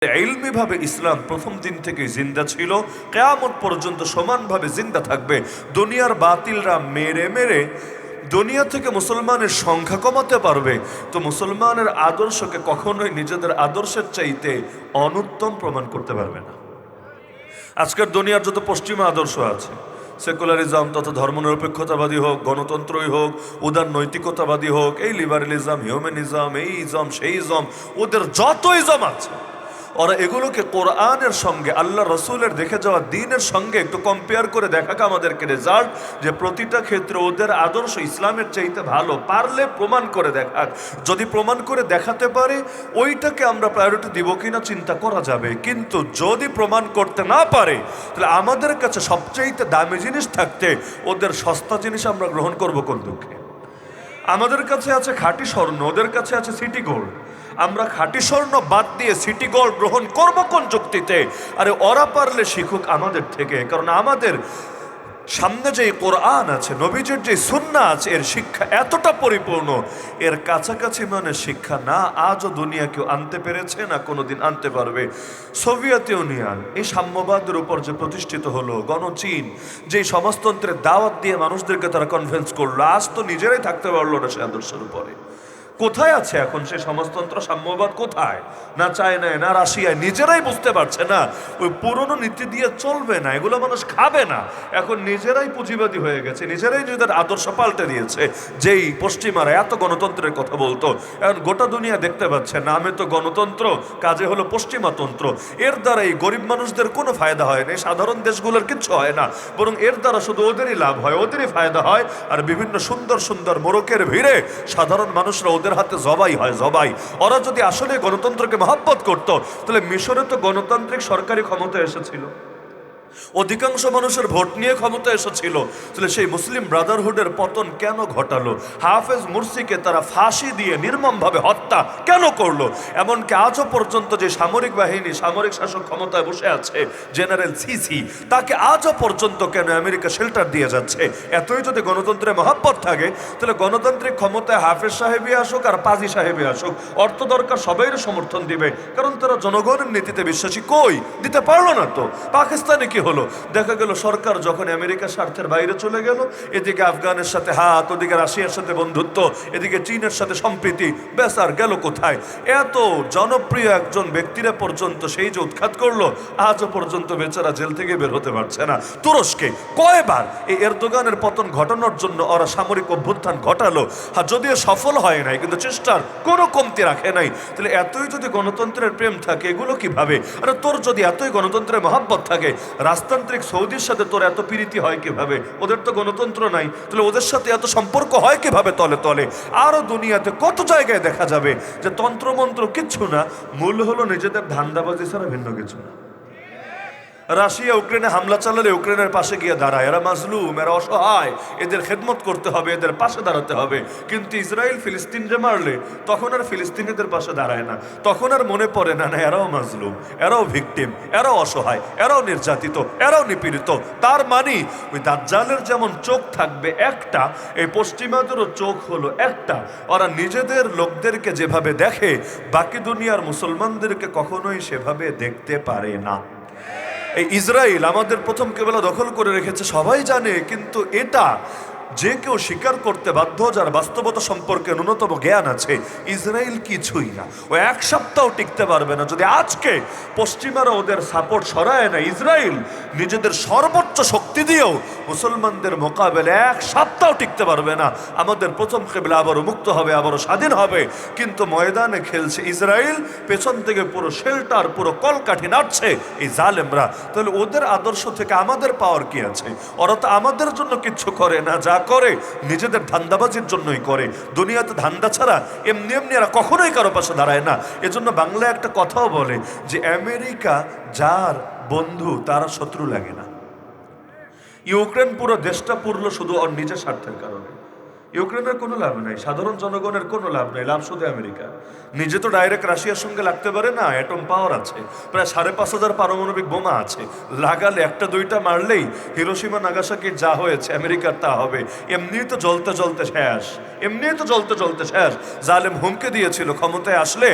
ইলমি ভাবে ইসলাম প্রথম দিন থেকে জিন্দা ছিল, কিয়ামত পর্যন্ত সমানভাবে জিন্দা থাকবে। দুনিয়ার বাতিলরা মেরে মেরে দুনিয়া থেকে মুসলমানের সংখ্যা কমাতে পারবে, তো মুসলমানের আদর্শকে কখনোই নিজেদের আদর্শের চাইতে অনুত্তম প্রমাণ করতে পারবে না। আজকের দুনিয়ার যত পশ্চিমা আদর্শ আছে, সেকুলারিজম তথা ধর্মনিরপেক্ষতাবাদী হোক, গণতন্ত্রই হোক, উদার নৈতিকতাবাদী হোক, এই লিবারেলিজম, হিউম্যানিজম, এই ইজম সেই ইজম, ওদের যত ইজম আছে, ওরা এগুলোকে কোরআনের সঙ্গে আল্লাহ রসুলের দেখে যাওয়া দ্বীনের সঙ্গে একটু কম্পেয়ার করে দেখাকে আমাদেরকে রেজাল্ট, যে প্রতিটা ক্ষেত্রে ওদের আদর্শ ইসলামের চাইতে ভালো, পারলে প্রমাণ করে দেখাক। যদি প্রমাণ করে দেখাতে পারে ওইটাকে আমরা প্রায়োরিটি দিব কিনা চিন্তা করা যাবে, কিন্তু যদি প্রমাণ করতে না পারে তাহলে আমাদের কাছে সবচাইতে দামি জিনিস থাকতে ওদের সস্তা জিনিস আমরা গ্রহণ করব কোন দুঃখে? আমাদের কাছে আছে খাঁটি স্বর্ণ, ওদের কাছে আছে সিটি গোল্ড। আমরা খাঁটি স্বর্ণ বাদ দিয়ে সিটি গোল্ড গ্রহণ করব কোন যুক্তিতে? আরে ওরা পারলে শিখুক আমাদের থেকে, কারণ আমাদের সামনে যে কোরআন আছে, নবীজির যে সুন্নাহ আছে, এর শিক্ষা এতটা পরিপূর্ণ, এর কাছাকাছি মানে শিক্ষা না আজও দুনিয়া কেউ আনতে পেরেছে, না কোনোদিন আনতে পারবে। সোভিয়েত ইউনিয়ন এই সাম্যবাদের উপর যে প্রতিষ্ঠিত হলো, গণচীন যেই সমাজতন্ত্রের দাওয়াত দিয়ে মানুষদেরকে তারা কনভিন্স করলো, আজ তো নিজেরাই থাকতে পারলো না সে আদর্শের উপরে। কোথায় আছে এখন সে সমাজতন্ত্র, সাম্যবাদ কোথায়? না চায়নায়, না রাশিয়ায়, নিজেরাই বুঝতে পারছে না ওই পুরনো নীতি দিয়ে চলবে না, এগুলো মানুষ খাবে না। এখন নিজেরাই পুঁজিবাদী হয়ে গেছে, নিজেরাই নিজেদের আদর্শ পাল্টে দিয়েছে। যেই পশ্চিমারা এত গণতন্ত্রের কথা বলতো, এখন গোটা দুনিয়া দেখতে পাচ্ছে নামে তো গণতন্ত্র, কাজে হলো পশ্চিমাতন্ত্র। এর দ্বারা এই গরিব মানুষদের কোনো ফায়দা হয় না, সাধারণ দেশগুলোর কিচ্ছু হয় না, বরং এর দ্বারা শুধু ওদেরই লাভ হয়, ওদেরই ফায়দা হয়। আর বিভিন্ন সুন্দর সুন্দর মোড়কের ভিড়ে সাধারণ মানুষরা ওদের হাতে জবাই হয়, জবাই। ওরা যদি আসলে গণতন্ত্রকে মহব্বত করতো তাহলে মিশরে তো গণতান্ত্রিক সরকারি ক্ষমতা এসেছিল, অধিকাংশ মানুষের ভোট নিয়ে ক্ষমতা এসেছিল, তাহলে সেই মুসলিম ব্রাদারহুডের পতন কেন ঘটালো? হাফেজ মুরসিকে তারা ফাঁসি দিয়ে নির্মমভাবে হত্যা কেন করলো? এমনকি আজও পর্যন্ত যে সামরিক বাহিনী, সামরিক শাসক ক্ষমতায় বসে আছে জেনারেল সিসি, তাকে আজও পর্যন্ত কেন আমেরিকা শেল্টার দিয়ে যাচ্ছে? এতই যদি গণতন্ত্রের মহব্বত থাকে তাহলে গণতান্ত্রিক ক্ষমতায় হাফেজ সাহেবই আসুক আর পাজি সাহেবই আসুক, অর্থ দরকার সবাইয়ের সমর্থন দিবে, কারণ তারা জনগণের নীতিতে বিশ্বাসী। কই দিতে পারলো না তো। পাকিস্তানে কি হলো? দেখা গেল সরকার যখন আমেরিকার স্বার্থের বাইরে চলে গেল, এদিকে আফগানের সাথে হাত, ওদিকে রাশিয়ার সাথে বন্ধুত্ব, এদিকে চীনের সাথে সম্প্রীতি, ব্যাস আর গেল কোথায়? এত জনপ্রিয় একজন ব্যক্তিরা পর্যন্ত সেই যে উৎখাত করলো, আজও পর্যন্ত বেচারা জেল থেকে বের হতে পারছে না। তুরস্কে কয়বার এই এরদোগানের পতন ঘটানোর জন্য ওরা সামরিক অভ্যুত্থান ঘটালো, আর যদিও সফল হয় নাই, কিন্তু চেষ্টার কোনো কমতি রাখে নাই। তাহলে এতই যদি গণতন্ত্রের প্রেম থাকে, এগুলো কিভাবে? আরে তোর যদি এতই গণতন্ত্রের মহব্বত থাকে, রাজতান্ত্রিক সৌদির সাথে তোর এত প্রীতি হয় কিভাবে? ওদের তো গণতন্ত্র নাই, তাহলে ওদের সাথে এত সম্পর্ক হয় কিভাবে তলে তলে? আরো দুনিয়াতে কত জায়গায় দেখা যাবে যে তন্ত্রমন্ত্র কিচ্ছু না, মূল হলো নিজেদের ধান্দাবাজি ছাড়া ভিন্ন কিছু না। রাশিয়া ইউক্রেনে হামলা চালালে ইউক্রেনের পাশে গিয়ে দাঁড়ায়, এরা মাজলুম, এরা অসহায়, এদের খেদমত করতে হবে, এদের পাশে দাঁড়াতে হবে। কিন্তু ইসরায়েল ফিলিস্তিনরে মারলে তখন আর ফিলিস্তিনিদের পাশে দাঁড়ায় না, তখন আর মনে পড়ে না, না এরাও মাজলুম, এরাও ভিকটিম, এরাও অসহায়, এরাও নির্যাতিত, এরাও নিপীড়িত। তার মানে ওই দাজ্জালের যেমন চোখ থাকবে একটা, এই পশ্চিমাদেরও চোখ হলো একটা। ওরা নিজেদের লোকদেরকে যেভাবে দেখে, বাকি দুনিয়ার মুসলমানদেরকে কখনোই সেভাবে দেখতে পারে না। এই ইসরায়েল আমাদের প্রথম কেবলা দখল করে রেখেছে সবাই জানে, কিন্তু এটা যে কেউ স্বীকার করতে বাধ্য, যার বাস্তবতা সম্পর্কে ন্যূনতম জ্ঞান আছে, ইসরায়েল কিছুই না। ও এক সপ্তাহ টিকতে পারবে না যদি আজকে পশ্চিমারা ওদের সাপোর্ট সরায় না। ইসরায়েল নিজেদের সর্বোচ্চ শক্তি দিয়েও মুসলমানদের মোকাবেলা এক সপ্তাহ টিকতে পারবে না। আমাদের প্রথম কেবলা আবারও মুক্ত হবে, আবারও স্বাধীন হবে, কিন্তু ময়দানে খেলছে ইসরায়েল, পেছন থেকে পুরো শেল্টার, পুরো কলকাঠি নাড়ছে এই জালেমরা। তাহলে ওদের আদর্শ থেকে আমাদের পাওয়ার কি আছে? ওরা তো আমাদের জন্য কিচ্ছু করে না, যা করে নিজেদের ধান্দাবাজির জন্যই করে। দুনিয়াতে ধান্দা ছাড়া এমনি এমনি এরা কখনোই কারো পাশে দাঁড়ায় না। এজন্য বাংলায় একটা কথাও বলে যে আমেরিকা যার বন্ধু তার শত্রু লাগে না। ইউক্রেন পুরো দেশটা পুরলো শুধু ওর নিজের স্বার্থের কারণে। ইউক্রেনের কোনো লাভ নাই, সাধারণ জনগণের কোনো লাভ নাই, লাভ শুধু আমেরিকা। নিজে তো ডাইরেক্ট রাশিয়ার সঙ্গে লাগতে পারে না, অ্যাটম পাওয়ার আছে, প্রায় 5,500 পারমাণবিক বোমা আছে, লাগালে একটা দুইটা মারলেই হিরোশিমা নাগাসাকির যা হয়েছে আমেরিকার তা হবে। এমনিই তো জ্বলতে জ্বলতে শেষ, এমনিই তো জ্বলতে জ্বলতে শেষ। জালেম হুমকে দিয়েছিল ক্ষমতায় আসলে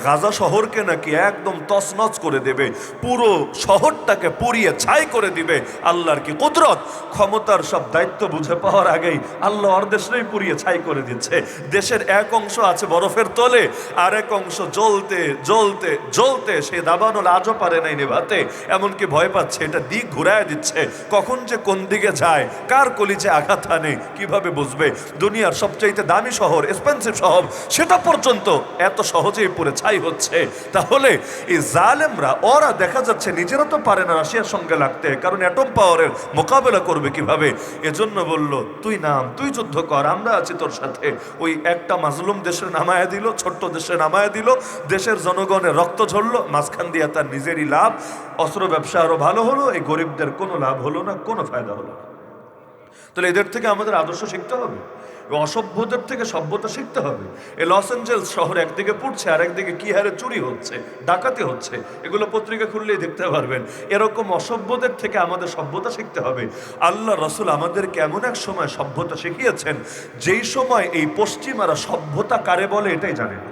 গাজা শহরকে নাকি একদম তছনছ করে দেবে, পুরো শহরটাকে পুড়িয়ে ছাই করে দিবে। আল্লাহর কি কুদরত! ক্ষমতার সব দায়িত্ব বুঝে পাওয়ার আগেই আল্লাহ ওর দেশটাই পুড়িয়ে ছাই করে দিচ্ছে। দেশের এক অংশ আছে বরফের তলে, আর এক অংশ জ্বলতে জ্বলতে জ্বলতে সে দাবানল আজও পারে নাই নেভাতে, এমনকি ভয় পাচ্ছে এটা দিক ঘুরায় দিচ্ছে, কখন যে কোন দিকে যায়, কার কলিজে আঘাত আনে কিভাবে বুঝবে। দুনিয়ার সবচাইতে দামি শহর, এক্সপেন্সিভ শহর, সেটা পর্যন্ত এত সহজেই পুড়ে ছাই হচ্ছে। তাহলে এই জালেমরা ওরা দেখা যাচ্ছে নিজেরা তো পারে না রাশিয়ার সঙ্গে লাগতে, কারণ অ্যাটম পাওয়ারের মোকাবেলা করবে কিভাবে। এজন্য বলল তুই নাম, তুই যুদ্ধ কর, আমরা আছি তোর সাথে। ওই একটা মাজলুম দেশের নামায়া দিল, ছোট্ট দেশে নামায়া দিল, দেশের জনগণের রক্ত ঝরলো, মাঝখান দিয়ে তার নিজেরই লাভ, অস্ত্র ব্যবসা আরো ভালো হলো, এই গরিবদের কোনো লাভ হলো না, কোনো ফায়দা হলো না। তাহলে এদের থেকে আমাদের আদর্শ শিখতে হবে, অসভ্যদের থেকে সভ্যতা শিখতে হবে। এই লস অ্যাঞ্জেলস শহর একদিকে পুড়ছে, আর একদিকে কি হারে চুরি হচ্ছে, ডাকাতি হচ্ছে, এগুলো পত্রিকা খুললেই দেখতে পারবেন। এরকম অসভ্যদের থেকে আমাদের সভ্যতা শিখতে হবে। আল্লাহ রসুল আমাদেরকে এমন এক সময় সভ্যতা শিখিয়েছেন, যেই সময় এই পশ্চিমারা সভ্যতা কারে বলে এটাই জানে না।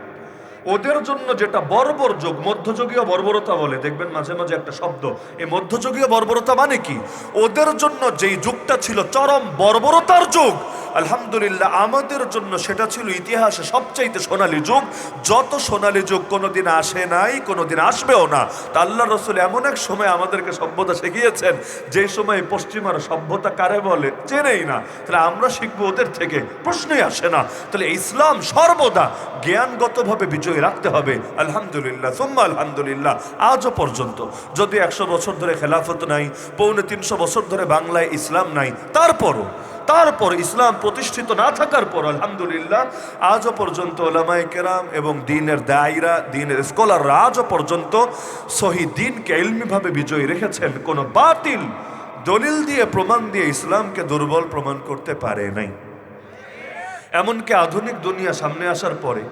ওদের জন্য যেটা বর্বর যুগ, মধ্যযুগীয় বর্বরতা বলে, দেখবেন মাঝে মাঝে একটা শব্দ, এই মধ্যযুগীয় বর্বরতা মানে কি? ওদের জন্য যেই যুগটা ছিল চরম বর্বরতার যুগ, আলহামদুলিল্লাহ আমাদের জন্য সেটা ছিল ইতিহাসে সবচাইতে সোনালী যুগ। যত সোনালী যুগ কোনোদিন আসে নাই, কোনোদিন আসবেও না। তা আল্লাহ রসুল এমন এক সময় আমাদেরকে সভ্যতা শিখিয়েছেন, যেই সময় পশ্চিমার সভ্যতা কারে বলে চেনেই না। তাহলে আমরা শিখবো ওদের থেকে, প্রশ্নই আসে না। তাহলে ইসলাম সর্বদা জ্ঞানগতভাবে বিজয় রাখতে হবে। আলহামদুলিল্লাহ সুম্মা আলহামদুলিল্লাহ, আজও পর্যন্ত যদি 100 বছর ধরে খেলাফত নাই, 350 বছর ধরে বাংলায় ইসলাম নাই, তারপর ইসলাম প্রতিষ্ঠিত না থাকার পর আলহামদুলিল্লাহ আজও পর্যন্ত ওলামায়ে কেরাম এবং দ্বীনের দায়রা, দ্বীনের স্কলাররা আজও পর্যন্ত সহি দ্বীনকে ইলমিভাবে বিজয়ী রেখেছেন। কোনো বাতিল দলিল দিয়ে প্রমাণ দিয়ে ইসলামকে দুর্বল প্রমাণ করতে পারে নাই। এমনকি আধুনিক দুনিয়া সামনে আসার পরে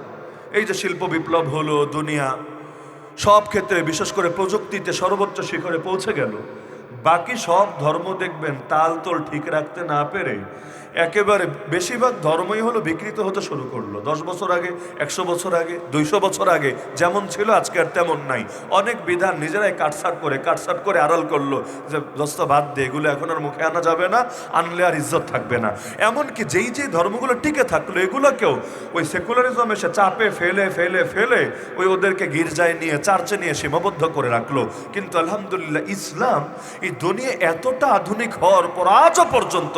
এই যে শিল্প বিপ্লব হলো, দুনিয়া সব ক্ষেত্রে বিশেষ করে প্রযুক্তিতে সর্বোচ্চ শিখরে পৌঁছে গেল, বাকি সব ধর্ম দেখবেন তাল তোল ঠিক রাখতে না পেরে একেবারে বেশিরভাগ ধর্মই হলো বিকৃত হতে শুরু করলো। 10 বছর আগে, 100 বছর আগে, 200 বছর আগে যেমন ছিল আজকে আর তেমন নাই। অনেক বিধান নিজেরাই কাটসাট করে আড়াল করলো, যে দোস্ত বাদ দিয়ে এগুলো এখন আর মুখে আনা যাবে না, আনলে আর ইজ্জত থাকবে না। এমনকি যেই ধর্মগুলো টিকে থাকলো এগুলোকেও ওই সেকুলারিজম এসে চাপে ফেলে ওই ওদেরকে গির্জায় নিয়ে, চার্চে নিয়ে সীমাবদ্ধ করে রাখলো। কিন্তু আলহামদুলিল্লাহ ইসলাম এই দুনিয়া এতটা আধুনিক হওয়ার পর আজও পর্যন্ত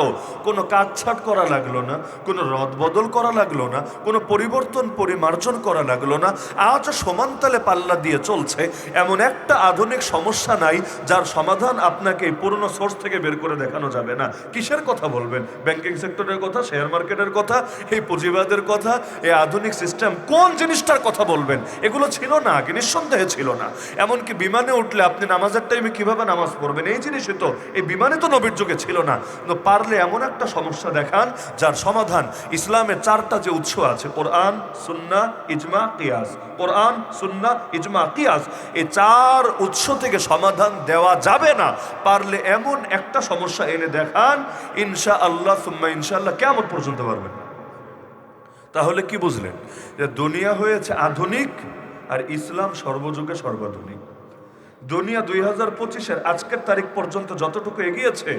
কোনো কাটছাট করা লাগলো না, কোনো রদবদল করা লাগলো না, কোনো পরিবর্তন পরিমার্জন করা লাগলো না। আজও সমানতালে পাল্লা দিয়ে চলছে। এমন একটা আধুনিক সমস্যা নাই যার সমাধান আপনাকে এই পুরনো সোর্স থেকে বের করে দেখানো যাবে না। কিসের কথা বলবেন? ব্যাংকিং সেক্টরের কথা, শেয়ার মার্কেটের কথা, এই পুঁজিবাদের কথা, এই আধুনিক সিস্টেম, কোন জিনিসটার কথা বলবেন? এগুলো ছিল না আগে, নিঃসন্দেহে ছিল না। এমনকি বিমানে উঠলে আপনি নামাজের টাইমে কিভাবে নামাজ পড়বেন, এই জিনিসই তো এই বিমানে তো নবীর যুগে ছিল না। কিন্তু পারলে এমন একটা সমস্যা দেখান যার সমাধান ইসলামের 4টা যে উৎস আছে, কোরআন, সুন্নাহ, ইজমা, কিয়াস। কোরআন, সুন্নাহ, ইজমা, কিয়াস, এই 4 উৎস থেকে সমাধান দেওয়া যাবে না। পারলে এমন একটা সমস্যা এনে দেখান, ইনশাআল্লাহ সুম্মা ইনশাআল্লাহ কিয়ামত পর্যন্ত পারবেন না। তাহলে কি বুঝলেন? যে দুনিয়া হয়েছে আধুনিক আর ইসলাম সর্বযুগে সর্বাধুনিক। দুনিয়া 2025-এর আজকের তারিখ পর্যন্ত যতটুকু এগিয়েছে,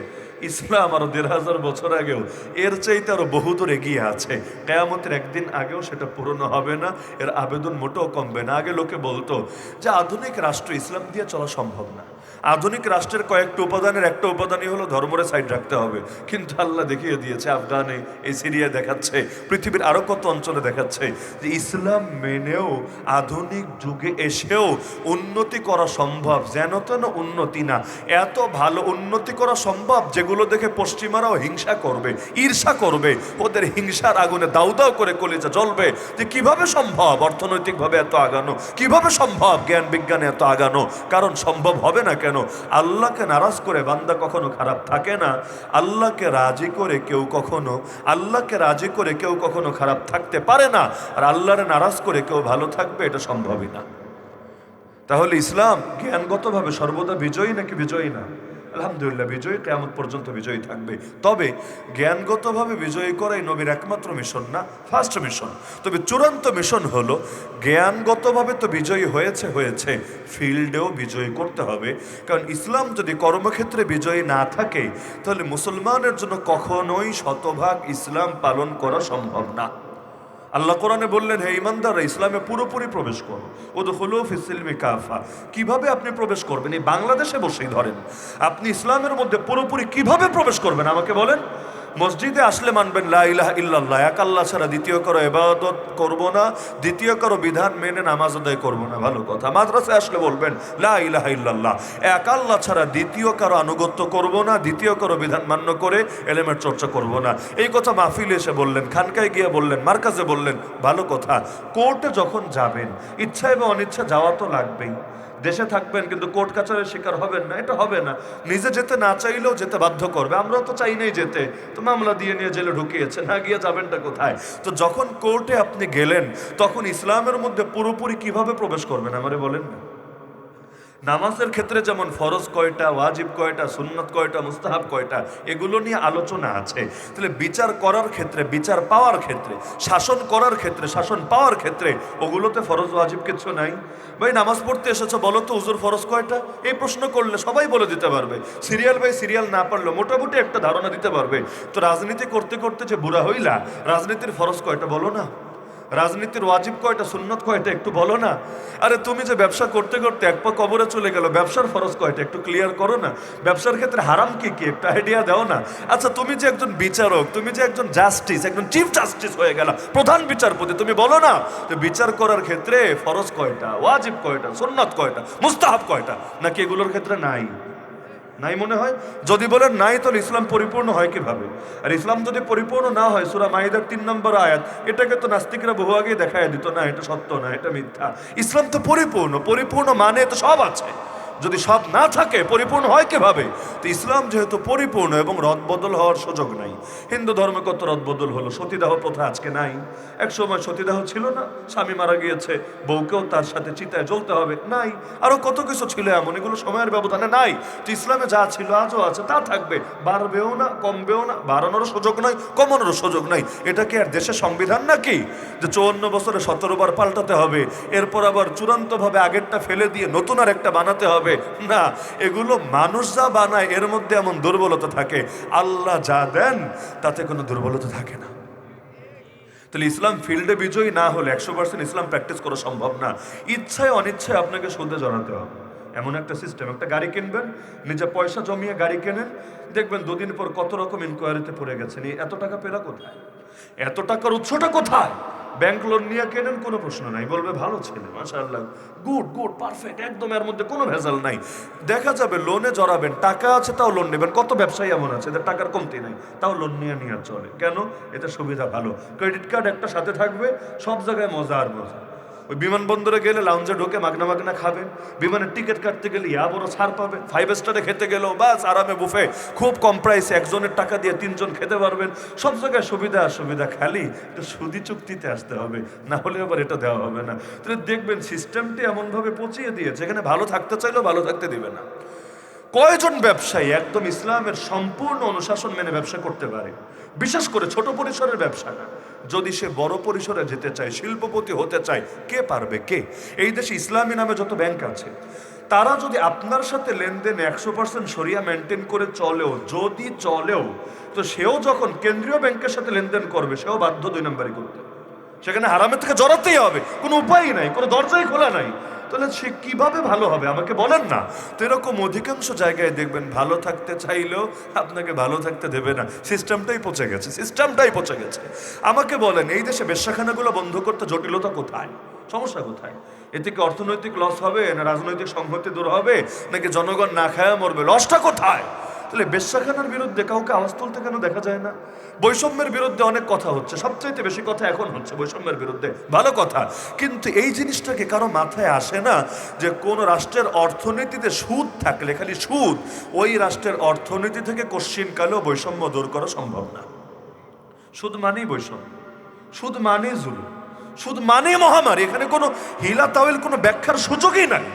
ইসলাম আরো 1500 বছর আগেও এর চাইতে আরো বহুদূর এগিয়ে আছে। কিয়ামতের একদিন আগেও সেটা পূরণ হবে না, এর আবেদন মোটেও কমবে না। আগে লোকে বলতো যে আধুনিক রাষ্ট্র ইসলাম দিয়ে চলা সম্ভব না, আধুনিক রাষ্ট্রের কয়েকটা উপাদানের একটা উপাদানই হলো ধর্মরে সাইড রাখতে হবে। কিন্তু আল্লাহ দেখিয়ে দিয়েছে, আফগানে, এই সিরিয়া দেখাচ্ছে, পৃথিবীর আরো কত অঞ্চলে দেখাচ্ছে যে ইসলাম মেনেও আধুনিক যুগে এসেও উন্নতি করা সম্ভব। সম্ভব, যেন তেন উন্নতি না। এত ভালো উন্নতি করা সম্ভব যেগুলো দেখে পশ্চিমারাও হিংসা করবে, ঈর্ষা করবে, ওদের হিংসার আগুনে দাউ দাউ করে কলিজা জ্বলবে যে কিভাবে সম্ভব অর্থনৈতিকভাবে এত আগানো, কিভাবে সম্ভব জ্ঞান বিজ্ঞানে এত আগানো। কারণ সম্ভব হবে না কেন? আল্লাহকে নারাজ করে বান্দা কখনো খারাপ থাকে না, আল্লাহকে রাজি করে কেউ কখনো খারাপ থাকতে পারে না, আর আল্লাহরে নারাজ করে কেউ ভালো থাকবে এটা সম্ভবই না। তাহলে ইসলাম জ্ঞানগতভাবে সর্বদা বিজয়ী নাকি বিজয়ী না? আলহামদুলিল্লাহ বিজয়ী, কিয়ামত পর্যন্ত বিজয়ী থাকবে। তবে জ্ঞানগতভাবে বিজয়ী করাই নবীর একমাত্র মিশন না, ফার্স্ট মিশন। তবে চূড়ান্ত মিশন হলো জ্ঞানগতভাবে তো বিজয়ী হয়েছে, ফিল্ডেও বিজয়ী করতে হবে। কারণ ইসলাম যদি কর্মক্ষেত্রে বিজয়ী না থাকে তাহলে মুসলমানের জন্য কখনোই শতভাগ ইসলাম পালন করা সম্ভব না। আল্লাহ কোরআনে বললেন, হে ইমানদাররা ইসলামে পুরোপুরি প্রবেশ করো, উদখুলু ফিস-সিলমি কাফা। কিভাবে আপনি প্রবেশ করবেন? এই বাংলাদেশে বসেই ধরেন আপনি ইসলামের মধ্যে পুরোপুরি কিভাবে প্রবেশ করবেন আমাকে বলেন। মসজিদে আসলে মানবেন লা ইলাহা ইল্লাল্লাহ, এক আল্লাহ ছাড়া দ্বিতীয় কারো ইবাদত করব না, দ্বিতীয় কারো বিধান মেনে নামাজ আদায় করব না, ভালো কথা। মাদ্রাসায় আসলে বলবেন লা ইলাহা ইল্লাল্লাহ, এক আল্লাহ ছাড়া দ্বিতীয় কারো আনুগত্য করব না, দ্বিতীয় কারো বিধান মান্য করে এলেমের চর্চা করব না। এই কথা মাহফিলে এসে বললেন, খানকায় গিয়ে বললেন, মার্কাজে বললেন, ভালো কথা। কোর্টে যখন যাবেন, ইচ্ছা এবং অনিচ্ছা যাওয়া তো লাগবেই। দেশে থাকবেন কিন্তু কোর্ট কাচারের শিকার হবেন না, এটা হবে না। নিজে যেতে না চাইলেও যেতে বাধ্য করবে। আমরাও তো চাই নাই যেতে, তো মামলা দিয়ে নিয়ে জেলে ঢুকিয়েছে, না গিয়ে যাবেনটা কোথায়? তো যখন কোর্টে আপনি গেলেন তখন ইসলামের মধ্যে পুরোপুরি কিভাবে প্রবেশ করবেন আমারে বলেন না। নামাজের ক্ষেত্রে যেমন ফরজ কয়টা, ওয়াজিব কয়টা, সুন্নত কয়টা, মুস্তাহাব কয়টা, এগুলো নিয়ে আলোচনা আছে। তাহলে বিচার করার ক্ষেত্রে, বিচার পাওয়ার ক্ষেত্রে, শাসন করার ক্ষেত্রে, শাসন পাওয়ার ক্ষেত্রে ওগুলোতে ফরজ ওয়াজিব কিছু নাই। ভাই নামাজ পড়তে এসেছো, বলো তো হুজুর ফরজ কয়টা? এই প্রশ্ন করলে সবাই বলে দিতে পারবে। সিরিয়াল বাই সিরিয়াল না পারলেও মোটামুটি একটা ধারণা দিতে পারবে। তো রাজনীতি করতে করতে যে বুড়া হইলা, রাজনীতির ফরজ কয়টা বলো না? রাজনীতির ওয়াজিব কয়টা, সুন্নত কয়টা একটু বলো না? আরে তুমি যে ব্যবসা করতে করতে এক পা কবরে চলে গেল, ব্যবসার ফরজ কয়টা একটু ক্লিয়ার করো না? ব্যবসার ক্ষেত্রে হারাম কি কি একটু আইডিয়া দাও না? আচ্ছা তুমি যে একজন বিচারক, তুমি যে একজন জাস্টিস, একজন চিফ জাস্টিস হয়ে গেল, প্রধান বিচারপতি, তুমি বলো না তো বিচার করার ক্ষেত্রে ফরজ কয়টা, ওয়াজিব কয়টা, সুন্নত কয়টা, মুস্তাহাব কয়টা? নাকি এগুলোর ক্ষেত্রে নাই? নাই মনে হয়। যদি বলেন নাই তাহলে ইসলাম পরিপূর্ণ হয় কিভাবে? আর ইসলাম যদি পরিপূর্ণ না হয়, সূরা মাইদার 3 নম্বর আয়াত, এটাকে তো নাস্তিকরা বহু আগেই দেখায় দিত, না এটা সত্য না, এটা মিথ্যা। ইসলাম তো পরিপূর্ণ, পরিপূর্ণ মানে তো সব আছে। যদি সব না থাকে পরিপূর্ণ হয় কিভাবে? তো ইসলাম যেহেতু পরিপূর্ণ এবং রদবদল হওয়ার সুযোগ নাই। হিন্দু ধর্মে কত রদবদল হলো, সতীদাহ প্রথা আজকে নাই। এক সময় সতীদাহ ছিল না, স্বামী মারা গিয়েছে, বউকেও তার সাথে চিতায় জ্বলতে হবে, নাই। আরো কত কিছু ছিল এমন, এগুলো সময়ের ব্যবধানে নাই। তো ইসলামে যা ছিল আজও আছে, তা থাকবে, বাড়বেও না, কমবেও না, বাড়ানোরও সুযোগ নাই, কমানোরও সুযোগ নাই। এটা কি আর দেশের সংবিধান নাকি যে 54 বছরে 17 বার পাল্টাতে হবে, এরপর আবার চূড়ান্তভাবে আগেরটা ফেলে দিয়ে নতুন আর একটা বানাতে হবে? না, এগুলো মানুষ যা বানায় এর মধ্যে এমন দুর্বলতা থাকে, আল্লাহ যা দেন তাতে কোনো দুর্বলতা থাকে না। তাহলে ইসলাম ফিল্ডে বিজয়ী না হলে 100% ইসলাম প্র্যাকটিস করা সম্ভব না। ইচ্ছায় অনিচ্ছায় আপনাকে সুদে জড়াতে হবে। এমন একটা সিস্টেম, একটা গাড়ি কিনবেন, নিজে পয়সা জমিয়ে গাড়ি কেনেন, দেখবেন দুদিন পর কত রকম ইনকোয়ারিতে পড়ে গেছেন। এত টাকা পেলা কোথায়? এত টাকার উৎসটা কোথায়? ব্যাংক লোন নিয়ে কেনেন, কোনো প্রশ্ন নাই, বলবে ভালো ছেলে, মাশাআল্লাহ, গুড গুড পারফেক্ট, একদম এর মধ্যে কোনো ভেজাল নাই। দেখা যাবে লোনে জড়াবেন, টাকা আছে তাও লোন নেবেন। কত ব্যবসায়ী এমন আছে এদের টাকার কমতি নাই, তাও লোন নিয়ে চলে। কেন? এতে সুবিধা ভালো, ক্রেডিট কার্ড একটা সাথে থাকবে, সব জায়গায় মজা আর মজা। ওই বিমানবন্দরে গেলে লাউঞ্জে ঢোকে মাগনা মাগনা খাবেন, বিমানের টিকিট কাটতে গেলে বড় ছাড় পাবেন, 5 স্টারে খেতে গেলেও বাস আরামে বুফে, খুব কম প্রাইসে একজনের টাকা দিয়ে 3 জন খেতে পারবেন। সব জায়গায় সুবিধা সুবিধা, খালি একটু সুদি চুক্তিতে আসতে হবে, না হলে আবার এটা দেওয়া হবে না। তাহলে দেখবেন সিস্টেমটি এমনভাবে পচিয়ে দিয়েছে, এখানে ভালো থাকতে চাইলেও ভালো থাকতে দিবে না। কয়জন ব্যবসায়ী একদম ইসলামের সম্পূর্ণ অনুশাসন মেনে ব্যবসা করতে পারে? বিশেষ করে ছোট পরিসরের ব্যবসা না, যদি সে বড় পরিসরে যেতে চায়, শিল্পপতি হতে চায়, কে পারবে? কে? এই দেশে ইসলামী নামে যত ব্যাংক আছে, তারা যদি আপনার সাথে লেনদেন 100% শরিয়া মেনটেন করে চলেও, যদি চলেও, তো সেও যখন কেন্দ্রীয় ব্যাংকের সাথে লেনদেন করবে, সেও বাধ্য 2 নম্বরই করতে। সেখানে হারামের থেকে জড়াতেই হবে, কোনো উপায়ই নাই, কোনো দরজাই খোলা নাই। তাহলে সে কিভাবে ভালো হবে আমাকে বলেন না? তো এরকম অধিকাংশ জায়গায় দেখবেন ভালো থাকতে চাইলেও আপনাকে ভালো থাকতে দেবে না। সিস্টেমটাই পচে গেছে, সিস্টেমটাই পচে গেছে। আমাকে বলেন, এই দেশে বেশ্যাখানাগুলো বন্ধ করতে জটিলতা কোথায়? সমস্যা কোথায়? এতে কি অর্থনৈতিক লস হবে, না রাজনৈতিক সংহতি দূর হবে, নাকি জনগণ না খায়া মরবে? লসটা কোথায়? তাহলে বেশ্যাখানার বিরুদ্ধে কাউকে আওয়াজ তুলতে কেন দেখা যায় না? বৈষম্যের বিরুদ্ধে অনেক কথা হচ্ছে, সবচাইতে বেশি কথা এখন হচ্ছে বৈষম্যের বিরুদ্ধে, ভালো কথা। কিন্তু এই জিনিসটাকে কারো মাথায় আসে না যে কোন রাষ্ট্রের অর্থনীতিতে সুদ থাকলে, খালি সুদ, ওই রাষ্ট্রের অর্থনীতি থেকে কশ্চিনকালেও বৈষম্য দূর করা সম্ভব না। সুদ মানেই বৈষম্য, সুদ মানেই জুলুম, সুদ মানে মহামারী। এখানে কোনো হিলা তাওয়েল, কোনো ব্যাখ্যার সুযোগই নাই।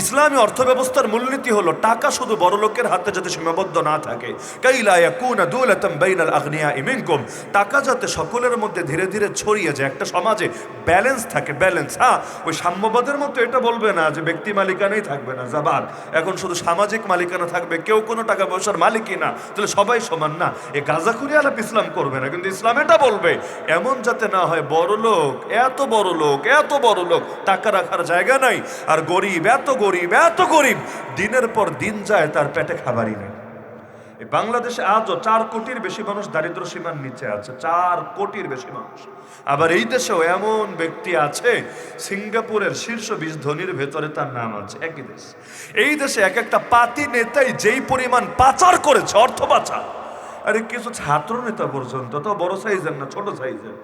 ইসলামী অর্থব্যবস্থার মূলনীতি হলো টাকা শুধু বড়লোকের হাতে যাতে সীমাবদ্ধ না থাকে। কাইলা ইয়াকুনা দুলাতাম বাইনাল আগনিয়াই মিনকুম, টাকা যাতে সকলের মধ্যে ধীরে ধীরে ছড়িয়ে যায়, একটা সমাজে ব্যালেন্স থাকে, ব্যালেন্স। হ্যাঁ, ওই সাম্যবাদের মতো এটা বলবে না যে ব্যক্তি মালিকানাই থাকবে না, জাবাদ, এখন শুধু সামাজিক মালিকানা থাকবে, কেউ কোনো টাকা পয়সার মালিকই না, তাহলে সবাই সমান না। এ গাঁজাখুরি আলাপ ইসলাম করবে না, কিন্তু ইসলাম এটা বলবে এমন যাতে না হয় বড় লোক, এত বড় লোক, এত বড় লোক, টাকা রাখার জায়গা নাই, আর গরিব এত গরিব, এত গরিব, দিনের পর দিন যায়, তার পেটে খাবারই নেই। এই বাংলাদেশে আজও 4 কোটির বেশি মানুষ দারিদ্র সীমার নিচে আছে, 4 কোটির বেশি মানুষ। আবার এই দেশেও এমন ব্যক্তি আছে, সিঙ্গাপুরের শীর্ষ 20 ধনীর ভেতরে তার নাম আছে। একই দেশ, এই দেশে এক একটা পাতি নেতাই যেই পরিমাণ পাচার করেছে, অর্থ পাচার, আরে কিছু ছাত্র নেতা পর্যন্ত, তো বড় সাইজের না, ছোট সাইজের,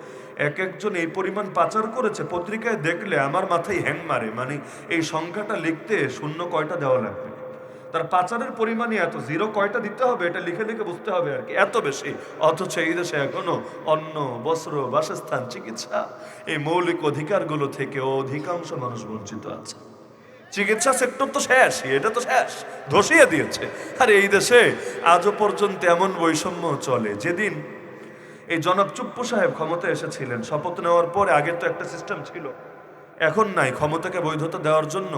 এক একজন এই পরিমাণ পাচার করেছে, পত্রিকায় দেখলে আমার মাথায় হ্যাং মারে। মানে এই সংখ্যাটা লিখতে শূন্য কয়টা দেওয়া লাগবে, তার পাচারের পরিমাণই এত, জিরো কয়টা দিতে হবে এটা লিখে লিখে বুঝতে হবে আর কি, এত বেশি। অথচ এই দেশে এখনো অন্ন, বস্ত্র, বাসস্থান, চিকিৎসা, এই মৌলিক অধিকারগুলো থেকে অধিকাংশ মানুষ বঞ্চিত আছে। চিকিৎসা সেক্টর তো শেষ, এটা তো শেষ, ধসিয়ে দিয়েছে। আর এই দেশে আজও পর্যন্ত এমন বৈষম্য চলে। যেদিন এই জনাব চুপ্পু সাহেব ক্ষমতায় এসেছিলেন, শপথ নেওয়ার পরে, আগে তো একটা সিস্টেম ছিল, এখন নাই, ক্ষমতাকে বৈধতা দেওয়ার জন্য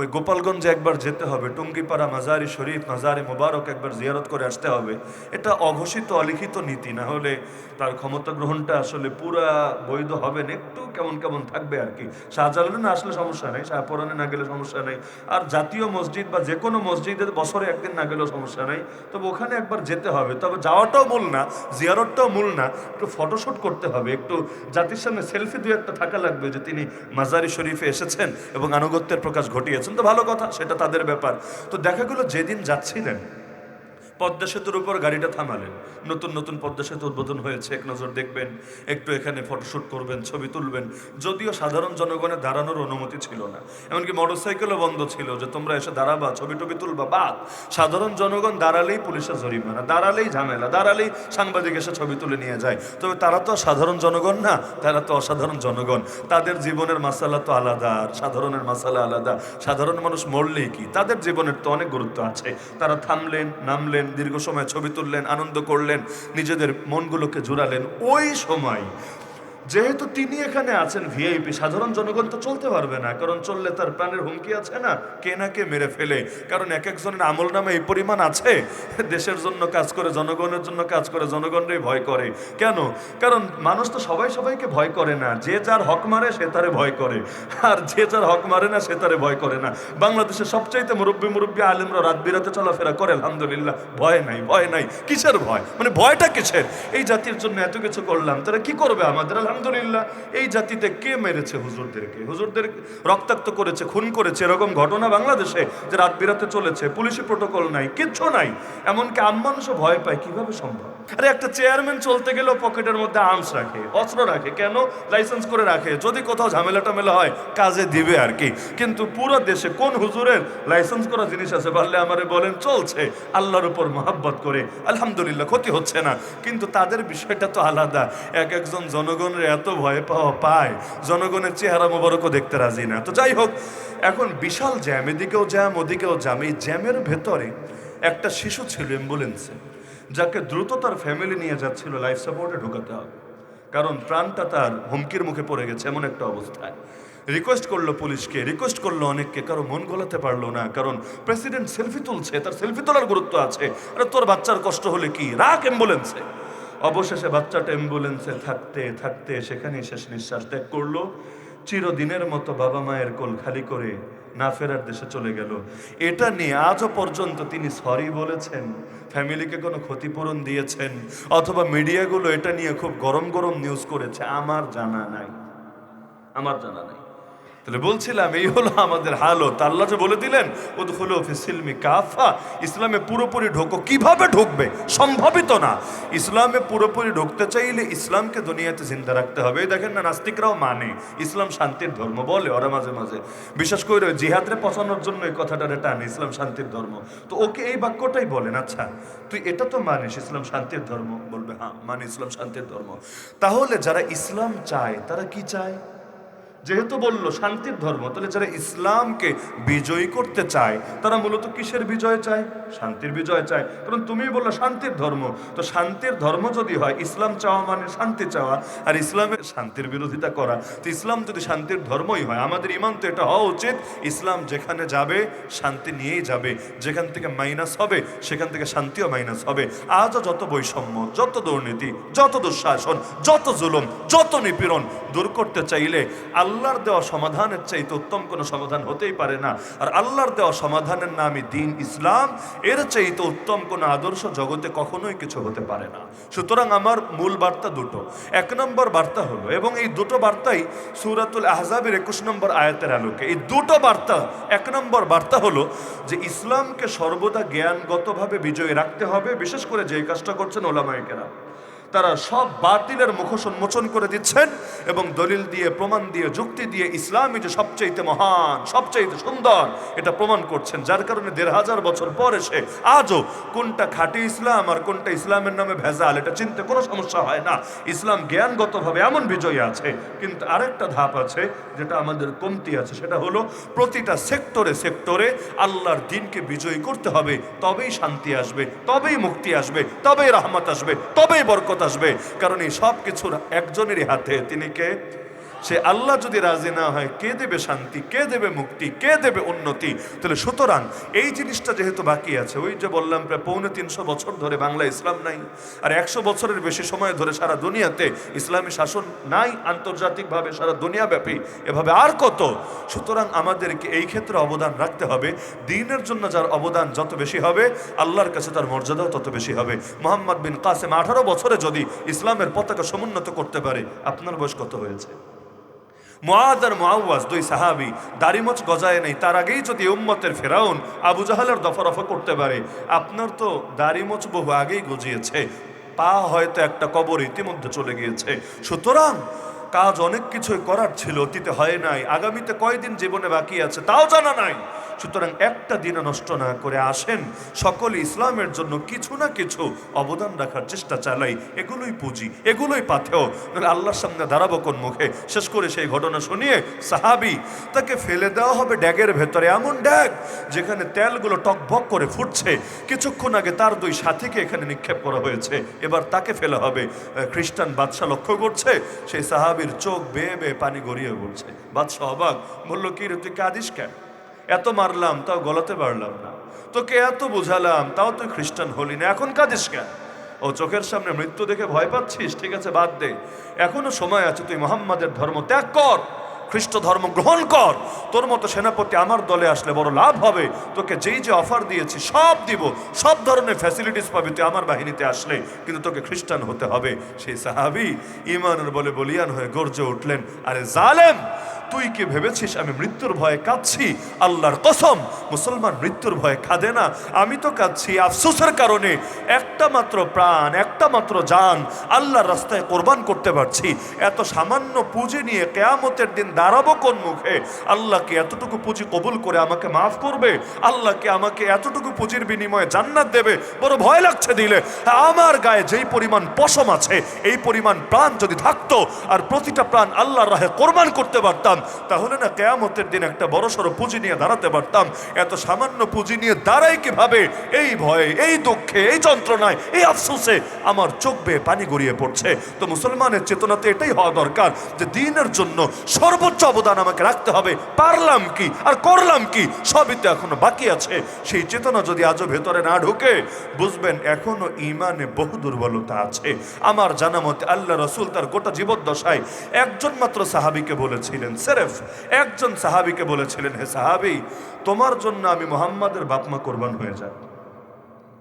ওই গোপালগঞ্জে একবার যেতে হবে, টুঙ্গিপাড়া মাজারি শরীফ, মাজারি মোবারক একবার জিয়ারত করে আসতে হবে। এটা অঘোষিত অলিখিত নীতি, না হলে তার ক্ষমতা গ্রহণটা আসলে পুরা বৈধ হবে না, একটু কেমন কেমন থাকবে আর কি। শাহজালালে না আসলে সমস্যা নেই, শাহপুরানে না গেলে সমস্যা নেই, আর জাতীয় মসজিদ বা যে কোনো মসজিদে বছরে একদিন না গেলেও সমস্যা নেই, তবে ওখানে একবার যেতে হবে। তবে যাওয়াটাও মূল না, জিয়ারতটাও মূল না, একটু ফটোশ্যুট করতে হবে, একটু জাতির সামনে সেলফি দু একটা থাকা লাগবে যে তিনি মাজারি শরীফে এসেছেন এবং আনুগত্যের প্রকাশ ঘটিয়েছেন, তো ভালো কথা, সেটা তাদের ব্যাপার। তো দেখা গেল যেদিন যাচ্ছিলেন, পদ্মা সেতুর উপর গাড়িটা থামালেন, নতুন নতুন পদ্মা সেতু উদ্বোধন হয়েছে, এক নজর দেখবেন, একটু এখানে ফটোশ্যুট করবেন, ছবি তুলবেন। যদিও সাধারণ জনগণের দাঁড়ানোর অনুমতি ছিল না, এমনকি মোটরসাইকেলও বন্ধ ছিল যে তোমরা এসে দাঁড়াবা, ছবি টবি তুলবা, বাদ। সাধারণ জনগণ দাঁড়ালেই পুলিশের জরিমানা, দাঁড়ালেই ঝামেলা, দাঁড়ালেই সাংবাদিক এসে ছবি তুলে নিয়ে যায়। তবে তারা তো সাধারণ জনগণ না, তারা তো অসাধারণ জনগণ, তাদের জীবনের মাসালা তো আলাদা, আর সাধারণের মাসালা আলাদা। সাধারণ মানুষ মরলেই কি, তাদের জীবনের তো অনেক গুরুত্ব আছে। তারা থামলেন, নামলেন, দীর্ঘ সময় ছবি তুললেন, আনন্দ করলেন, নিজেদের মনগুলোকে জুড়ালেন। ওই সময় যেহেতু তিনি এখানে আছেন ভিআইপি, সাধারণ জনগণ তো চলতে পারবে না, কারণ চললে তার প্রাণের হুমকি আছে না, কে না কে মেরে ফেলে। কারণ এক একজনের আমল নামে এই পরিমাণ আছে, দেশের জন্য কাজ করে, জনগণের জন্য কাজ করে, জনগণরাই ভয় করে। কেন? কারণ মানুষ তো সবাই সবাইকে ভয় করে না, যে যার হক মারে সে তারে ভয় করে, আর যে যার হক মারে না সে তারে ভয় করে না। বাংলাদেশের সবচাইতে মুরব্বী আলেমরা রাত বিরাতে চলাফেরা করে, আলহামদুলিল্লাহ, ভয় নাই, ভয় নাই। কিসের ভয়? মানে ভয়টা কিসের? এই জাতির জন্য এত কিছু করলাম, তারা কি করবে আমাদের? আলহামদুলিল্লাহ। এই জাতিতে কে মেরেছে হুজুরদেরকে? হুজুরদের রক্তাক্ত করেছে, খুন করেছে, এরকম ঘটনা বাংলাদেশে যে রাত বিরাতে চলেছে, পুলিশি প্রোটোকল নাই, কিচ্ছু নাই, এমনকি মানুষও ভয় পায়, কিভাবে সম্ভব? আরে একটা চেয়ারম্যান চলতে গেলেও পকেটের মধ্যে আর্মস রাখে, অস্ত্র রাখে, কেন? লাইসেন্স করে রাখে, যদি কোথাও ঝামেলা টামেলা হয় কাজে দিবে আর কি। কিন্তু পুরো দেশে কোন হুজুরের লাইসেন্স করা জিনিস আছে? পারলে আমারে বলেন। চলছে আল্লাহর উপর মহাব্বত করে, আলহামদুলিল্লাহ, ক্ষতি হচ্ছে না। কিন্তু তাদের বিষয়টা তো আলাদা। এক একজন জনগণের এত ভয় পায়, জনগণের চেহারা মোবারকও দেখতে রাজি না। তো যাই হোক, এখন বিশাল জ্যাম, এদিকেও জ্যাম, ওদিকেও জ্যাম। এই জ্যামের ভেতরে একটা শিশু ছিল অ্যাম্বুলেন্সে, যাকে দ্রুত তার ফ্যামিলি নিয়ে যাচ্ছিল, লাইফ সাপোর্টে ঢুকাতে হবে, কারণ প্রাণটা তার হুমকির মুখে পড়ে গেছে এমন একটা অবস্থায়। রিকোয়েস্ট করলো পুলিশকে, রিকোয়েস্ট করলো অনেককে, কারো মন গলাতে পারলো না, কারণ প্রেসিডেন্ট সেলফি তুলছে, তার সেলফি তোলার গুরুত্ব আছে। আরে তোর বাচ্চার কষ্ট হলে কি, রাখ অ্যাম্বুলেন্সে। অবশেষে বাচ্চাটা অ্যাম্বুলেন্সে থাকতে থাকতে সেখানেই শেষ নিঃশ্বাস ত্যাগ করলো। চিরদিনের মতো বাবা মায়ের কোল খালি করে না ফেরার দেশে চলে গেল। এটা নিয়ে আজও পর্যন্ত তিনি সরি বলেছেন, ফ্যামিলিকে কোনো ক্ষতিপূরণ দিয়েছেন, অথবা মিডিয়াগুলো এটা নিয়ে খুব গরম গরম নিউজ করেছে, আমার জানা নাই, আমার জানা নাই। তাহলে বলছিলাম এই হলো আমাদের হালত। আল্লাহ যে বলে দিলেন উদখুলু ফিস সিলমি কাফা, ইসলামে পুরোপুরি ঢোকো। কিভাবে ঢুকবে? সম্ভাবিত না। ইসলামে পুরোপুরি ঢুকতে চাইলে ইসলামকে দুনিয়াতে জিন্দা রাখতে হবে। দেখেন না, নাস্তিকরাও মানে ইসলাম শান্তির ধর্ম, বলে ওরা মাঝে মাঝে, বিশেষ করে জিহাদরে পচানোর জন্য এই কথাটারে টানে, ইসলাম শান্তির ধর্ম। তো ওকে এই বাক্যটাই বলেন, আচ্ছা তুই এটা তো মানিস ইসলাম শান্তির ধর্ম? বলবে হ্যাঁ মানে ইসলাম শান্তির ধর্ম। তাহলে যারা ইসলাম চায় তারা কি চায়? যেহেতু বলল শান্তির ধর্ম, তাহলে যারা ইসলামকে বিজয়ী করতে চায় তারা মূলত কিসের বিজয় চায়? শান্তির বিজয় চায়। কারণ তুমি বললো শান্তির ধর্ম, তো শান্তির ধর্ম যদি হয়, ইসলাম চাওয়া মানে শান্তি চাওয়া, আর ইসলামের শান্তির বিরোধিতা করা। তো ইসলাম যদি শান্তির ধর্মই হয়, আমাদের ইমান তো এটা হওয়া উচিত ইসলাম যেখানে যাবে শান্তি নিয়েই যাবে, যেখান থেকে মাইনাস হবে সেখান থেকে শান্তিও মাইনাস হবে। আজও যত বৈষম্য, যত দুর্নীতি, যত দুঃশাসন, যত জুলুম, যত নিপীড়ন দূর করতে চাইলে আল্লাহর দেওয়া সমাধানের চাইতে উত্তম কোনো সমাধান হতেই পারে না। আর আল্লাহর দেওয়া সমাধানের নামই দিন ইসলাম, এর চাইতে উত্তম কোনো আদর্শ জগতে কখনোই কিছু হতে পারে না। সুতরাং আমার মূল বার্তা দুটো। এক নম্বর বার্তা হলো, এবং এই দুটো বার্তাই সূরাতুল আহজাবের 21 নম্বর আয়াতের আলোকে, এই দুটো বার্তা। এক নম্বর বার্তা হলো যে ইসলামকে সর্বদা জ্ঞানগতভাবে বিজয়ী রাখতে হবে। বিশেষ করে যে কাজটা করছেন ওলামায়ে কেরাম, তারা সব বাতিলের মুখোশ উন্মোচন করে দিচ্ছেন এবং দলিল দিয়ে, প্রমাণ দিয়ে, যুক্তি দিয়ে ইসলামই যে সবচাইতে মহান, সবচাইতে সুন্দর এটা প্রমাণ করছেন। যার কারণে 1500 বছর পর এসে আজও কোনটা খাঁটি ইসলাম আর কোনটা ইসলামের নামে ভেজাল এটা চিনতে কোনো সমস্যা হয় না। ইসলাম জ্ঞানগতভাবে এমন বিজয়ী আছে। কিন্তু আরেকটা ধাপ আছে যেটা আমাদের কমতি আছে, সেটা হলো প্রতিটা সেক্টরে সেক্টরে আল্লাহর দিনকে বিজয়ী করতে হবে। তবেই শান্তি আসবে, তবেই মুক্তি আসবে, তবেই রহমত আসবে, তবেই বরকত আসবে। কারণ এই সব কিছুর একজনেরই হাতে, তিনি কে? সে আল্লাহ যদি রাজি না হয়, কে দেবে শান্তি, কে দেবে মুক্তি, কে দেবে উন্নতি? তাহলে সুতরাং এই জিনিসটা যেহেতু বাকি আছে, ওই যে বললাম প্রায় 350 বছর ধরে বাংলা ইসলাম নাই, আর 100 বছরের বেশি সময় ধরে সারা দুনিয়াতে ইসলামী শাসন নাই আন্তর্জাতিকভাবে, সারা দুনিয়াব্যাপী এভাবে আর কত। সুতরাং আমাদেরকে এই ক্ষেত্রে অবদান রাখতে হবে। দ্বীনের জন্য যার অবদান যত বেশি হবে, আল্লাহর কাছে তার মর্যাদাও তত বেশি হবে। মোহাম্মদ বিন কাসেম 18 বছরে যদি ইসলামের পতাকা সমুন্নত করতে পারে, আপনার বয়স কত হয়েছে? মুআদ আর মুআওয়াজ, দুই সাহাবী, দাড়িমোচ গজায় নেই, তার আগেই যদি উম্মতের ফেরাউন আবু জাহালের দফারফা করতে পারে, আপনার তো দাড়িমোচ বহু আগেই গজিয়েছে, পা হয়তো একটা কবর ইতিমধ্যে চলে গিয়েছে। সুতরাং কাজ অনেক কিছুই করার ছিল, অতীতে হয় নাই, আগামীতে কয়দিন জীবনে বাকি আছে তাও জানা নাই। সুতরাং একটা দিনও নষ্ট না করে আসেন সকলে ইসলামের জন্য কিছু না কিছু অবদান রাখার চেষ্টা চালাই। এগুলোই পুঁজি, এগুলোই পাথেয়। আল্লাহর সামনে দাঁড়াবো কোন মুখে? শেষ করে সেই ঘটনা শুনিয়ে সাহাবী, তাকে ফেলে দেওয়া হবে ড্যাগের ভেতরে, এমন ড্যাগ যেখানে তেলগুলো টকবক করে ফুটছে। কিছুক্ষণ আগে তার দুই সাথীকে এখানে নিক্ষেপ করা হয়েছে, এবার তাকে ফেলা হবে। খ্রিস্টান বাদশাহ লক্ষ্য করছে, সেই সাহাবীর চোখ বেয়ে বেয়ে পানি গড়িয়ে পড়ছে। বাদশাহ অবাক, বলল কি রে, তুই কাঁদিস কেন? এত মারলাম তাও গলাতে পারলাম না, তোকে এত বুঝালাম তাও তুই খ্রিস্টান হলি না, এখন কাঁদিস কেন? ও চোখের সামনে মৃত্যু দেখে ভয় পাচ্ছিস? ঠিক আছে, বাদ দে, এখনো সময় আছে, তুই মুহাম্মাদের ধর্ম ত্যাগ কর, খ্রিস্ট ধর্ম গ্রহণ কর। তোর মতো সেনাপতি আমার দলে আসলে বড় লাভ হবে, তোকে যেই যে অফার দিয়েছি সব দিব, সব ধরনের ফ্যাসিলিটিস পাবি তুই আমার বাহিনীতে আসলে, কিন্তু তোকে খ্রিস্টান হতে হবে। সেই সাহাবী ঈমানের বলে বলিয়ান হয়ে গর্জে উঠলেন, আরে জালেম, তুই কি ভেবেছিস আমি মৃত্যুর ভয়ে কাঁদছি? আল্লাহর কসম, মুসলমান মৃত্যুর ভয়ে কাঁদে না। আমি তো কাঁদছি আফসোসের কারণে, একটা মাত্র প্রাণ, একটা মাত্র জান আল্লাহর রাস্তায় কোরবান করতে পারছি। এত সামান্য পুঁজি নিয়ে কিয়ামতের দিন দাঁড়াবো কোন মুখে? আল্লাহ কি এতটুকু পুঁজি কবুল করে আমাকে মাফ করবে? আল্লাহ কি আমাকে এতটুকু পুঁজির বিনিময়ে জান্নাত দেবে? বড় ভয় লাগছে দিলে। আমার গায়ে যেই পরিমাণ পশম আছে, এই পরিমাণ প্রাণ যদি থাকতো আর প্রতিটা প্রাণ আল্লাহর রাহে কোরবান করতে পারতাম, তাহলে না কিয়ামতের দিন একটা বড়সড় পুঁজি নিয়ে দাঁড়াতে পারতাম। এত সামান্য পুঁজি নিয়ে দাঁড়াই কিভাবে? এই ভয়ে, এই দুঃখে, এই যন্ত্রণায়, এই আফসোসে আমার চোখ বেয়ে পানি গড়িয়ে পড়ছে। তো মুসলমানের চেতনাতে এটাই হওয়া দরকার যে দ্বীনের জন্য সর্বোচ্চ অবদান আমাকে রাখতে হবে। পারলাম কি আর করলাম কি সবই তো এখনো বাকি আছে। সেই চেতনা যদি আজও ভেতরে না ঢোকে, বুঝবেন এখনো ইমানে বহু দুর্বলতা আছে। আমার জানা মতে আল্লাহ রাসূল তার গোটা জীবদ্দশায় একজন মাত্র সাহাবীকে বলেছিলেন, সেরেফ একজন সাহাবীকে বলেছিলেন, হে সাহাবী, তোমার জন্য আমি মুহাম্মাদের বাপমা কোরবান হয়ে যায়।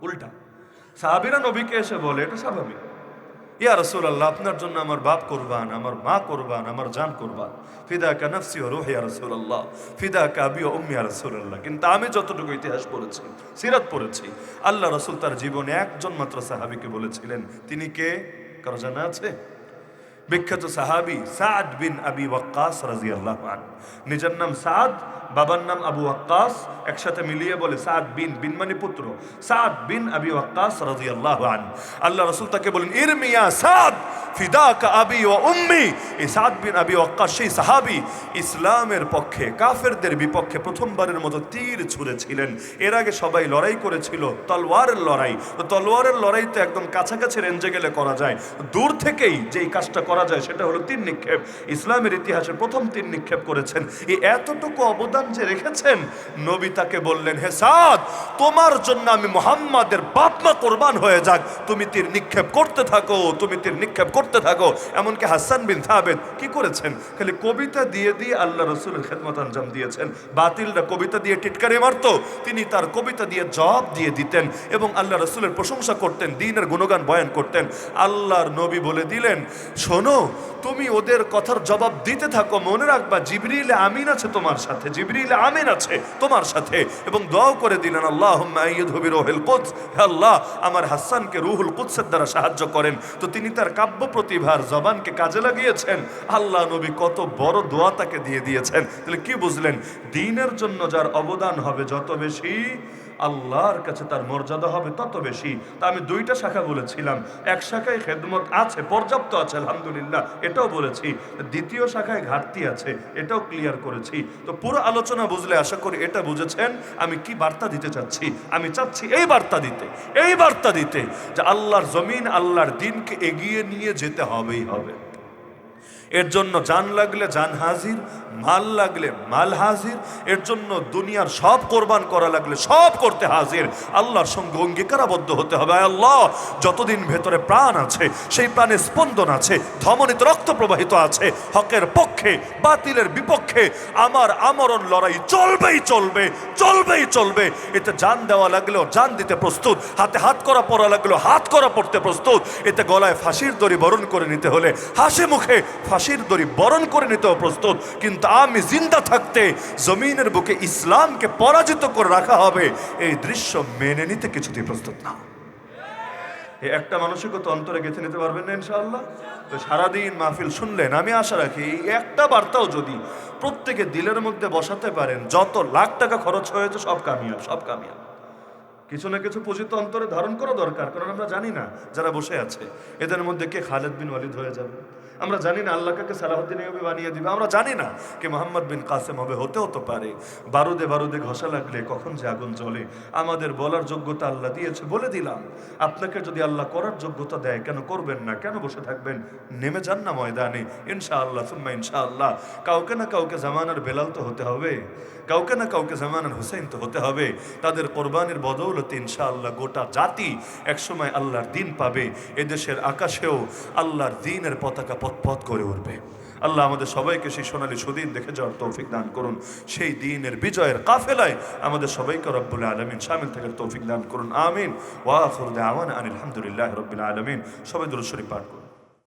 উল্টা সাহাবীরা নবীকে এসে বলে, এটা স্বাভাবিক, ইয়া রাসূলুল্লাহ, আপনার জন্য আমার বাপ কুরবান, আমার মা কুরবান, আমার জান কুরবান, ফিদাকা নাফসি ওয়া রূহি ইয়া রাসূলুল্লাহ, ফিদাকা আবি ওয়া উম্মি ইয়া রাসূলুল্লাহ। কিন্তু আমি যতটুকু ইতিহাস পড়েছি, সিরাত পড়েছি, আল্লাহ রাসূল তার জীবনে একজন মাত্র সাহাবীকে বলেছিলেন। তিনি কে? কারো জানা আছে? বিখ্যাত সাহাবী সাদ বিন আবি ওয়াক্কাস রাদিয়াল্লাহু আনহু। নিজের নাম সাদ, বাবার নাম আবু ওয়াক্কাস, একসাথে মিলিয়ে বলে সাদ বিন, বিন মানে পুত্র, সাদ বিন আবি ওয়াক্কাস রাদিয়াল্লাহু আনহু। আল্লাহ রাসূল তাকে বলেন, ইরমি ইয়া সাদ ফিদাকা আবি ওয়া উম্মি। এই সাদ বিন আবি ওয়াক্কাস সেই সাহাবী ইসলামের পক্ষে কাফেরদের বিপক্ষে প্রথমবারের মতো তীর ছুঁড়েছিলেন। এর আগে সবাই লড়াই করেছিল, তলোয়ারের লড়াই। তো তলোয়ারের লড়াই তো একদম কাছাকাছি রেঞ্জে গেলে করা যায়, দূর থেকেই যেই কাজটা করা যায় সেটা হলো তীর নিক্ষেপ। ইসলামের ইতিহাসে প্রথম তীর নিক্ষেপ করেছেন। এই এতটুকু অবদান যে রেখেছেন, নবী তাকে বললেন, হে সাদ, তোমার জন্য আমি মুহাম্মাদের বাপ মা কোরবান হয়ে যাক, তুমি তীর নিক্ষেপ করতে থাকো, তুমি তীর নিক্ষেপ করতে থাকো। এমনকি হাসান বিন সাবিত কি করেছেন? খালি কবিতা দিয়ে দিয়ে আল্লাহ রাসূলের খেদমত আঞ্জাম দিয়েছেন। বাতিলরা কবিতা দিয়ে টিটকারি মারত, তিনি তার কবিতা দিয়ে জবাব দিয়ে দিতেন এবং আল্লাহ রাসূলের প্রশংসা করতেন, দ্বীনের গুণগান বয়ান করতেন। আল্লাহর নবী বলে দিলেন, শোনো, তুমি ওদের কথার জবাব দিতে থাকো, মনে রাখবা জিবরিল আমিন আছে তোমার সাথে, জিবরিল আমিন আছে তোমার সাথে। এবং দোয়া করে দিলেন, আল্লাহুম্মা আইয়িদহু বিরূহিল কুদস, হে আল্লাহ আমার হাসানকে রূহুল কুদসের দ্বারা সাহায্য করেন। তো তিনি তার কাব্য প্রতিভার জবানকে কাজে লাগিয়েছেন। আল্লাহ নবী কত বড় দোয়া তাকে দিয়ে দিয়েছেন। তাহলে কি বুঝলেন? দ্বীনের জন্য যার অবদান হবে যত বেশি, আল্লাহর কাছে তার মর্যাদা হবে তত বেশি। তা আমি দুইটা শাখা বলেছিলাম, এক শাখায় খেদমত আছে, পর্যাপ্ত আছে আলহামদুলিল্লাহ, এটাও বলেছি। দ্বিতীয় শাখায় ঘাটতি আছে, এটাও ক্লিয়ার করেছি। তো পুরো আলোচনা বুঝলে আশা করি এটা বুঝেছেন আমি কি বার্তা দিতে চাচ্ছি। আমি চাচ্ছি এই বার্তা দিতে যে আল্লাহর জমিন, আল্লাহর দ্বীনকে এগিয়ে নিয়ে যেতে হবেই হবে। এর জন্য জান লাগলে জান হাজির, মাল লাগলে মাল হাজির। এর জন্য দুনিয়ার সব কোরবান করা লাগলে সব করতে হাজির। আল্লাহর সঙ্গে অঙ্গীকারাবদ্ধ হতে হবে। আল্লাহ, যতদিন ভেতরে প্রাণ আছে, সেই প্রাণে স্পন্দন আছে, ধমনীতে রক্ত প্রবাহিত আছে, হকের পক্ষে বাতিলের বিপক্ষে আমার আমরণ লড়াই চলবেই। এতে জান দেওয়া লাগলেও জান দিতে প্রস্তুত, হাতে হাত করা পড়া লাগলেও হাত করা পড়তে প্রস্তুত। এতে গলায় ফাঁসির দড়ি বরণ করে নিতে হলে হাসি মুখে ফাঁসির দড়ি বরণ করে নিতেও প্রস্তুত। কিন্তু আমি জিন্দা থাকতে জমিনের বুকে ইসলামকে পরাজিত করে রাখা হবে, এই দৃশ্য মেনে নিতে কিছুতেই প্রস্তুত না। এই একটা মানসিকতা অন্তরে গেঁথে নিতে পারবেন না ইনশাআল্লাহ? তো সারাদিন মাহফিল শুনলেন, আমি আশা রাখি এই একটা বার্তাও যদি প্রত্যেকে দিলের মধ্যে বসাতে পারেন, যত লাখ টাকা খরচ হয়েছে সব কামিয়াব। কিছু না কিছু পুঁজি তো অন্তরে ধারণ করা দরকার, কারণ আমরা জানি না যারা বসে আছে এদের মধ্যে কে খালেদ বিন ওয়ালিদ হয়ে যাবে, আমরা জানি না আল্লাহ কাকে সালাহুদ্দিন আইয়ুবী বানিয়ে দিবে, আমরা জানি না কে মোহাম্মদ বিন কাসেম হবে, হতেও তো পারে। বারুদে ঘষা লাগলে কখন যে আগুন জ্বলে। আমাদের বলার যোগ্যতা আল্লাহ দিয়েছে, বলে দিলাম। আপনাকে যদি আল্লাহ করার যোগ্যতা দেয়, কেন করবেন না? কেন বসে থাকবেন? নেমে যান না ময়দানে, ইনশাআল্লাহ সুম্মা ইনশাআল্লাহ। কাউকে না কাউকে জামানার বেলাল তো হতে হবে, কাউকে না কাউকে জামানার হুসেইন তো হতে হবে। তাদের কোরবানির বদৌলতে ইনশাআল্লাহ গোটা জাতি একসময় আল্লাহর দ্বীন পাবে। এদেশের আকাশেও আল্লাহর দ্বীনের পতাকা পথ করে উঠবে। আল্লাহ আমাদের সবাইকে সেই সোনালী সুদিন দেখে যাওয়ার তৌফিক দান করুন। সেই দ্বীনের বিজয়ের কাফেলায় আমাদের সবাইকে রব্বুল আলামিন শামিল থাকার তৌফিক দান করুন। আমিন। ওয়া আখিরু দাওয়ানা আনিল হামদুলিল্লাহি রাব্বিল আলামিন। সবাই দুরূদ শরীফ পাঠ করুন।